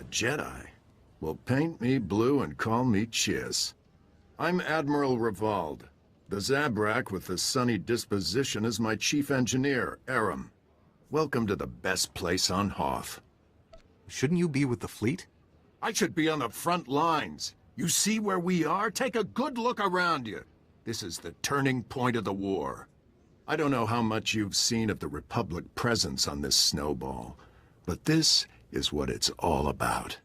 Jedi? Well, paint me blue and call me Chiss. I'm Admiral Revald. The Zabrak with the sunny disposition is my chief engineer, Aram. Welcome to the best place on Hoth. Shouldn't you be with the fleet? I should be on the front lines. You see where we are? Take a good look around you. This is the turning point of the war. I don't know how much you've seen of the Republic presence on this snowball, but this is what it's all about.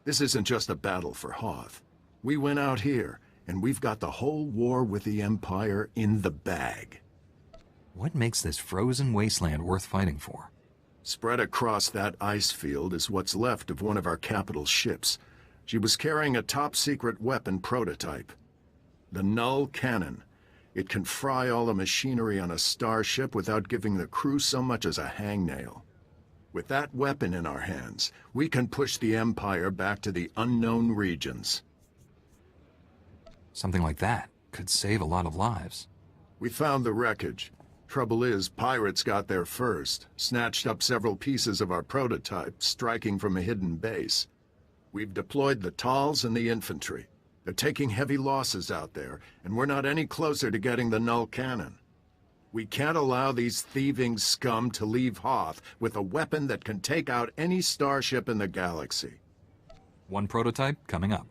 This isn't just a battle for Hoth. We went out here, and we've got the whole war with the Empire in the bag. What makes this frozen wasteland worth fighting for? Spread across that ice field is what's left of one of our capital ships. She was carrying a top-secret weapon prototype. The Null Cannon. It can fry all the machinery on a starship without giving the crew so much as a hangnail. With that weapon in our hands, we can push the Empire back to the unknown regions. Something like that could save a lot of lives. We found the wreckage. Trouble is, pirates got there first, snatched up several pieces of our prototype, striking from a hidden base. We've deployed the Tals and the infantry. They're taking heavy losses out there, and we're not any closer to getting the Null Cannon. We can't allow these thieving scum to leave Hoth with a weapon that can take out any starship in the galaxy. One prototype coming up.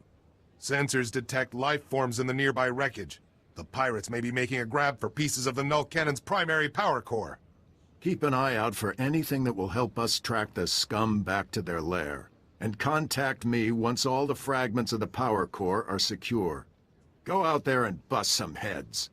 Sensors detect life forms in the nearby wreckage. The pirates may be making a grab for pieces of the Null Cannon's primary power core. Keep an eye out for anything that will help us track the scum back to their lair. And contact me once all the fragments of the power core are secure. Go out there and bust some heads.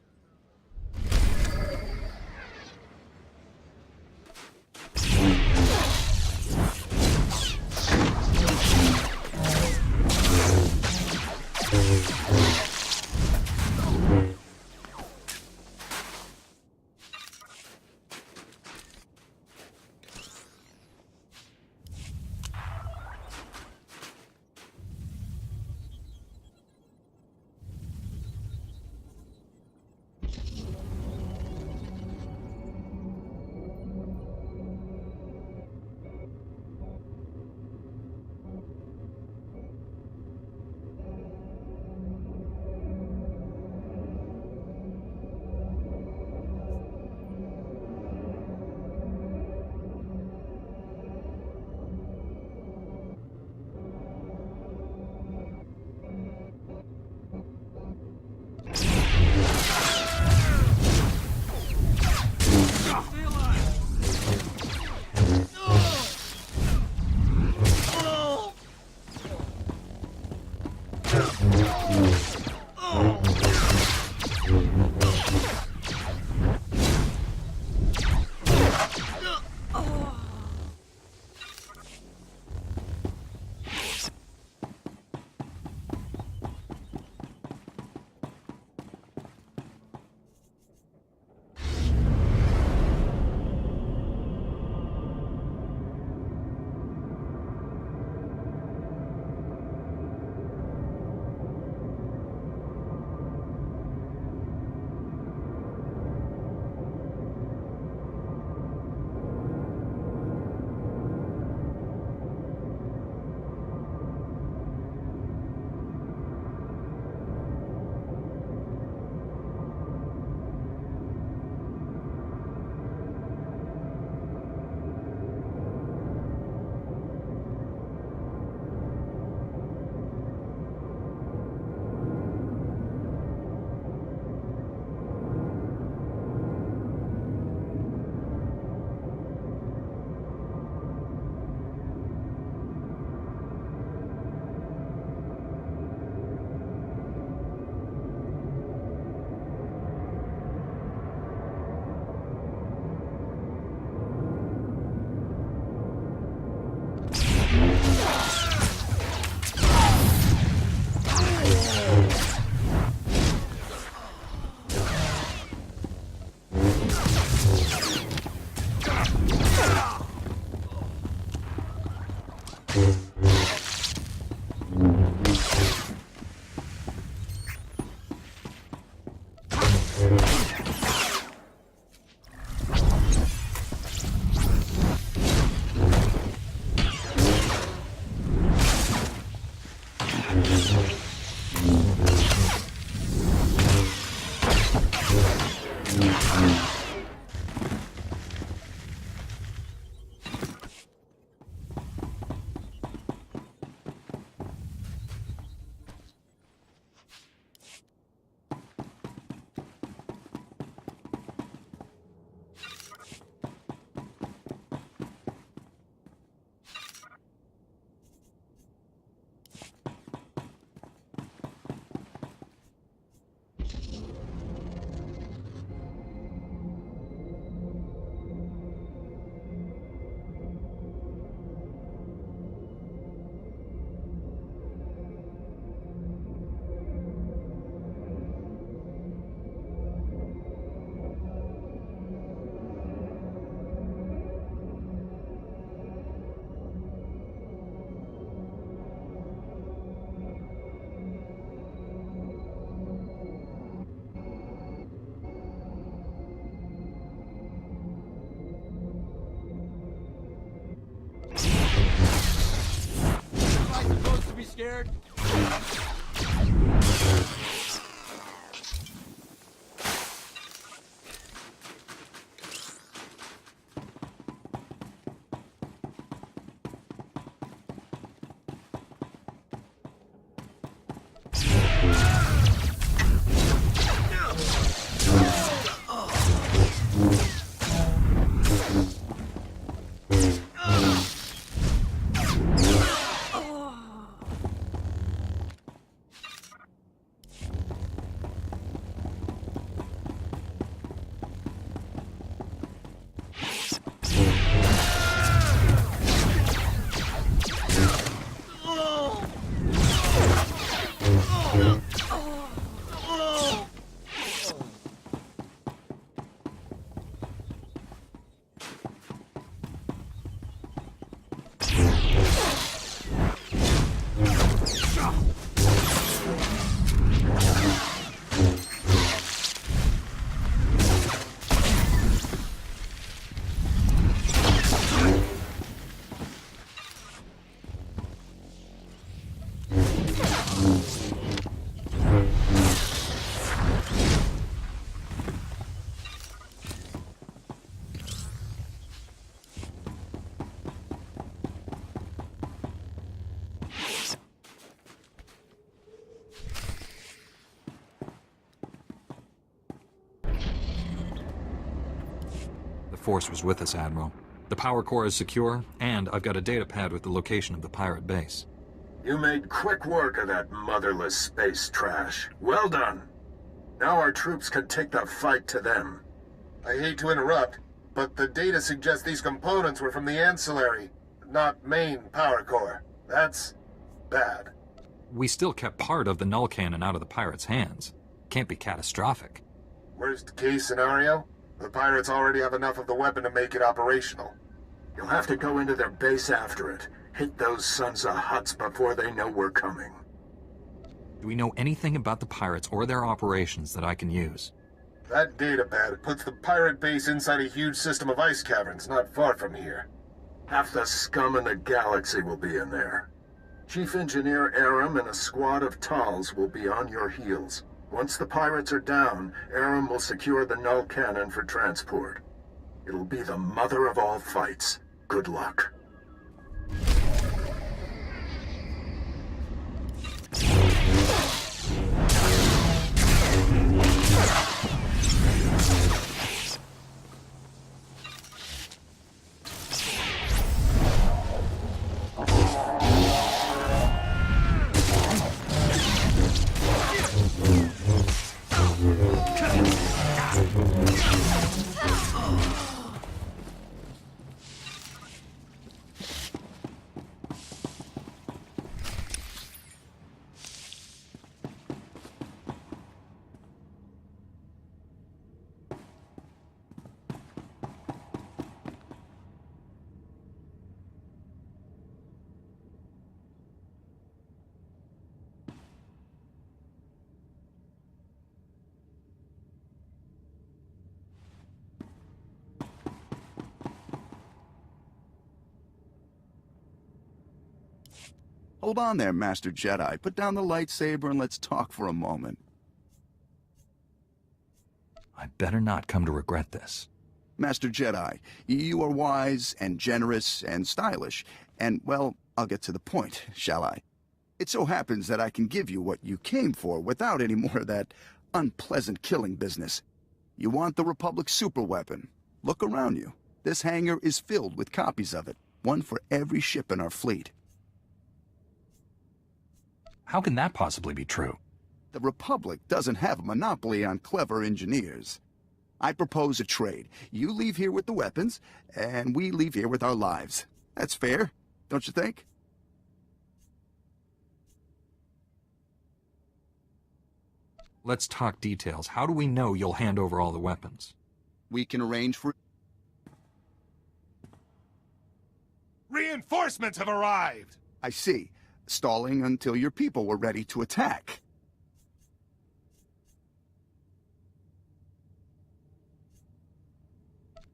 be scared? The Force was with us, Admiral. The power core is secure, and I've got a data pad with the location of the pirate base. You made quick work of that motherless space trash. Well done. Now our troops can take the fight to them. I hate to interrupt, but the data suggests these components were from the ancillary, not main power core. That's bad. We still kept part of the Null Cannon out of the pirates' hands. Can't be catastrophic. Worst case scenario? The pirates already have enough of the weapon to make it operational. You'll have to go into their base after it. Hit those sons of Hutts before they know we're coming. Do we know anything about the pirates or their operations that I can use? That datapad puts the pirate base inside a huge system of ice caverns not far from here. Half the scum in the galaxy will be in there. Chief Engineer Aram and a squad of Tals will be on your heels. Once the pirates are down, Aram will secure the Null Cannon for transport. It'll be the mother of all fights. Good luck. Hold on there, Master Jedi. Put down the lightsaber and let's talk for a moment. I better not come to regret this. Master Jedi, you are wise and generous and stylish, and, well, I'll get to the point, shall I? It so happens that I can give you what you came for without any more of that unpleasant killing business. You want the Republic's superweapon. Look around you. This hangar is filled with copies of it, one for every ship in our fleet. How can that possibly be true? The Republic doesn't have a monopoly on clever engineers. I propose a trade. You leave here with the weapons, and we leave here with our lives. That's fair, don't you think? Let's talk details. How do we know you'll hand over all the weapons? We can arrange for... Reinforcements have arrived! I see. Stalling until your people were ready to attack.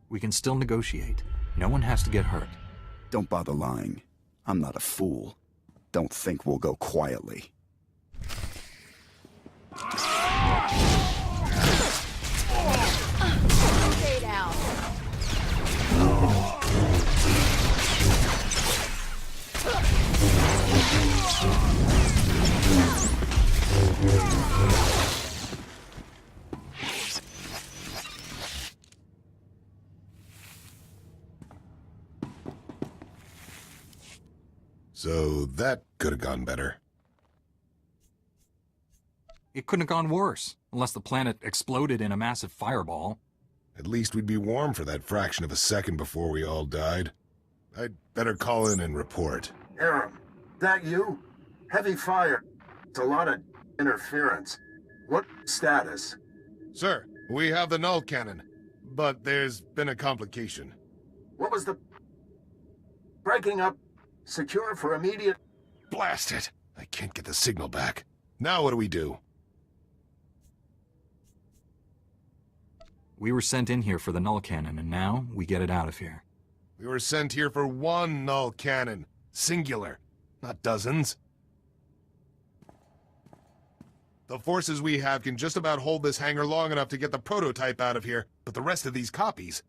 We can still negotiate. No one has to get hurt. Don't bother lying. I'm not a fool. don't think we'll go quietly. Stay down. So that could have gone better. It couldn't have gone worse, unless the planet exploded in a massive fireball. At least we'd be warm for that fraction of a second before we all died. I'd better call in and report. Aram, that you? Heavy fire. It's a lot of interference. What status? Sir, we have the Null Cannon, but there's been a complication. What was the... Breaking up? Secure for immediate... Blast it! I can't get the signal back. Now what do we do? We were sent in here for the Null Cannon, and now we get it out of here. We were sent here for one Null Cannon. Singular. Not dozens. The forces we have can just about hold this hangar long enough to get the prototype out of here, but the rest of these copies...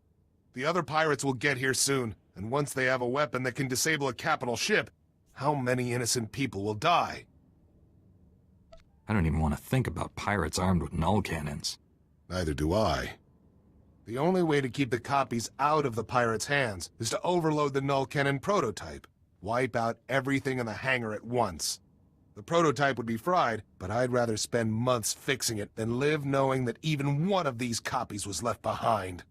The other pirates will get here soon, and once they have a weapon that can disable a capital ship, how many innocent people will die? I don't even want to think about pirates armed with null cannons. Neither do I. The only way to keep the copies out of the pirates' hands is to overload the Null Cannon prototype. Wipe out everything in the hangar at once. The prototype would be fried, but I'd rather spend months fixing it than live knowing that even one of these copies was left behind.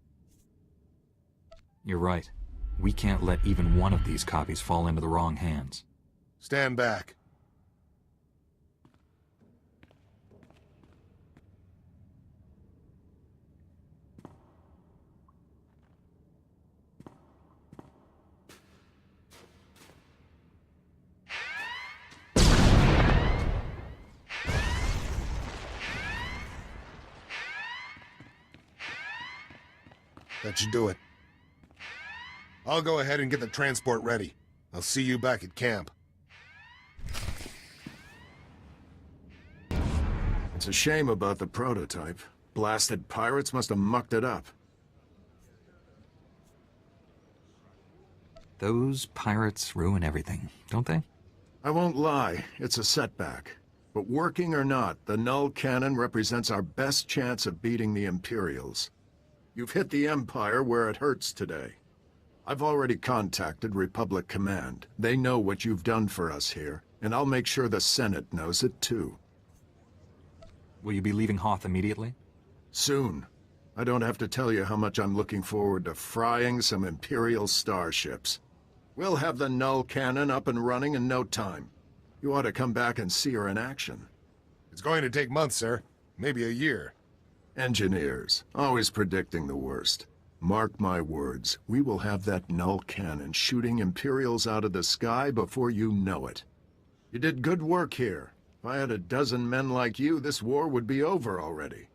You're right. We can't let even one of these copies fall into the wrong hands. Stand back. That should do it. I'll go ahead and get the transport ready. I'll see you back at camp. It's a shame about the prototype. Blasted pirates must have mucked it up. Those pirates ruin everything, don't they? I won't lie, it's a setback. But working or not, the Null Cannon represents our best chance of beating the Imperials. You've hit the Empire where it hurts today. I've already contacted Republic Command. They know what you've done for us here, and I'll make sure the Senate knows it too. Will you be leaving Hoth immediately? Soon. I don't have to tell you how much I'm looking forward to frying some Imperial starships. We'll have the Null Cannon up and running in no time. You ought to come back and see her in action. It's going to take months, sir. Maybe a year. Engineers, always predicting the worst. Mark my words, we will have that Null Cannon shooting Imperials out of the sky before you know it. You did good work here. If I had a dozen men like you, this war would be over already.